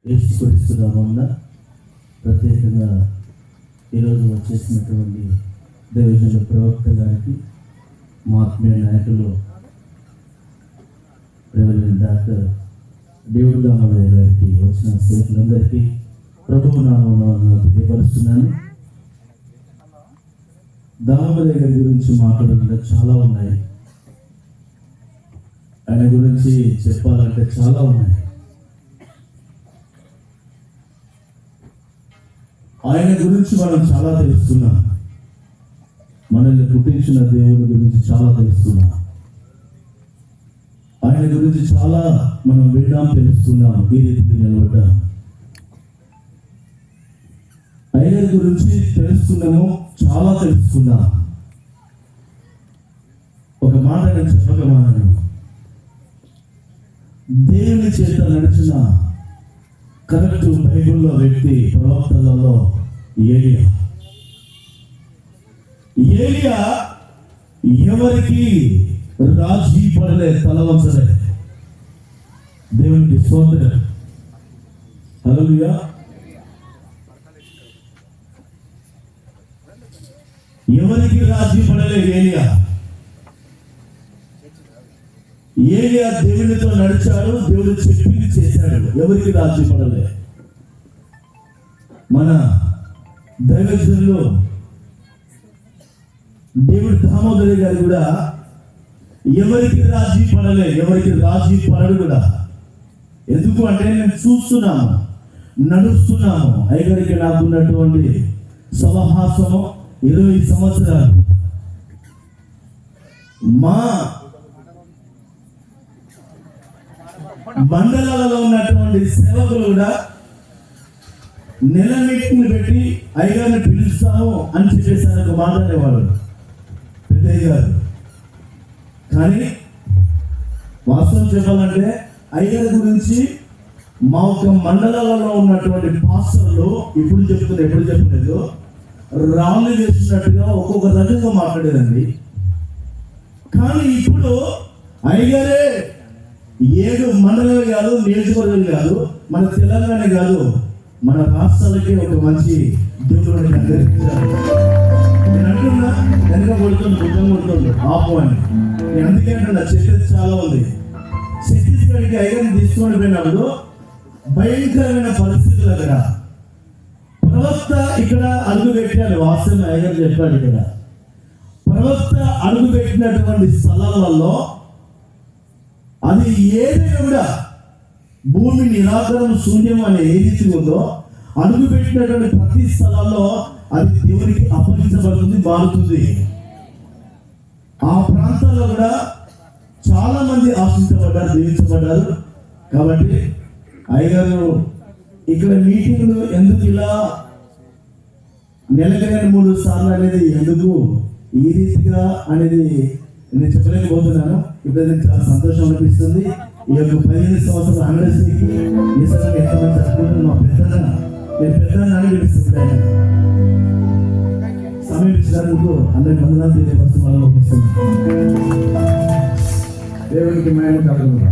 యేసుక్రీస్తు నామమున ప్రత్యేకంగా ఈరోజు వచ్చేసినటువంటి దైవజనుల ప్రవక్త గారికి, మా ఆత్మీయ నాయకులు రెవరెండ్ డాక్టర్ దేవుడు దామోదర్ గారికి, వచ్చిన సేవకులందరికీ ప్రభువు నామమున తెలియపరుస్తున్నాను. దామోదర్ గారి గురించి మాట్లాడాలంటే చాలా ఉన్నాయి. ఆయన గురించి చెప్పాలంటే చాలా ఉన్నాయి. ఆయన గురించి మనం చాలా తెలుస్తున్నాం. మనల్ని పుట్టించిన దేవుని గురించి చాలా తెలుస్తున్నాం. ఆయన గురించి చాలా మనం విన్నాం, తెలుస్తున్నాం. ఈ రీతికి నిలబడ్డాం. ఆయన గురించి తెలుసుకున్నాము, చాలా తెలుసుకున్నాం. ఒక మాట నేను చెప్పగలను, దేవుని చేత నడిచిన కరెక్ట్ బైబిల్లో వ్యక్తి ప్రవక్తలలో ఏలియా ఎవరికి రాజీ పడలే, తలవంచలే. దేవునికి స్తోత్రం. హల్లెలూయా. ఎవరికి రాజీ పడలే ఏలియా దేవునితో నడిచాడు, దేవుడు చెప్పింది చేశాడు. ఎవరికి రాజీ పడలే. మన దైవజనులు దేవుడు దామోదర్ గారు కూడా ఎవరికి రాజీ పడలే, ఎవరికి రాజీ పడడు కూడా. ఎందుకు అంటే మేము చూస్తున్నాము, నడుస్తున్నాము. అయ్యగారికి నాకున్నటువంటి సహవాసము 20 సంవత్సరాలు. మా మండలాలలో ఉన్నటువంటి సేవకులు కూడా నెల మీటింగ్లు పెట్టి అయ్యగారిని పిలుస్తాము అని చెప్పేసారు. ఒక మాట అనేవాళ్ళు పెద్దయ్య గారు. కానీ వాస్తవం చెప్పాలంటే అయ్యగారి గురించి మా ఒక మండలాలలో ఉన్నటువంటి పాస్టర్లు ఎప్పుడు చెప్పలేదు, రాళ్ళు చేసినట్టుగా ఒక్కొక్క రకంగా మాట్లాడేదండి. కానీ ఇప్పుడు అయ్యగారే 7 మండలాలు కాదు, నియోజకవర్గాలు కాదు, మన తెలంగాణ కాదు, మన రాష్ట్రాలకి ఒక మంచి దేవుడు అందరికించారు. నేను అంటున్నా, వెనక కొడుతుంది, బుద్ధం కొడుతుంది, ఆపు అని. నేను అందుకే అంటున్నా, చెప్పేది చాలా ఉంది. ఛత్తీస్గఢ్కి అయ్యగారిని తీసుకొని పోయినప్పుడు భయంకరమైన పరిస్థితులు. అక్కడ ప్రవక్త ఇక్కడ అడుగు పెట్టాడు. వాస్తవం అయ్యగారు చెప్పాడు. ఇక్కడ ప్రవక్త అడుగు పెట్టినటువంటి స్థలాలలో అది ఏదైనా కూడా భూమి నిరాకరణ శూన్యం అనే ఏ రీతి ఉందో, అడుగు పెట్టినటువంటి ప్రతి స్థలాల్లో అది దేవునికి అప్పగించబడుతుంది, మారుతుంది. ఆ ప్రాంతాల్లో కూడా చాలా మంది ఆశించబడ్డారు, దీవించబడ్డారు. కాబట్టి అయ్యగారు ఇక్కడ మీటింగ్లు ఎందుకు ఇలా నెలకైన 3 సార్లు అనేది ఎందుకు ఈ రీతిగా అనేది నేను చెప్పలేకపోతున్నాను. ఇప్పుడు చాలా సంతోషం అనిపిస్తుంది. ఈ యొక్క 15 సంవత్సరాల అంగడికి నిజంగా ఎంతమంది చదువుకుంటున్నారు. మా పెద్దన్న అని పిలుస్తుంది. ఆయన సమయం ఇచ్చినందుకు అందరికి వందనాలు తెలియపరుస్తూ మనం ఒప్పిస్తుంది. దేవునికి మహిమ కలుగును.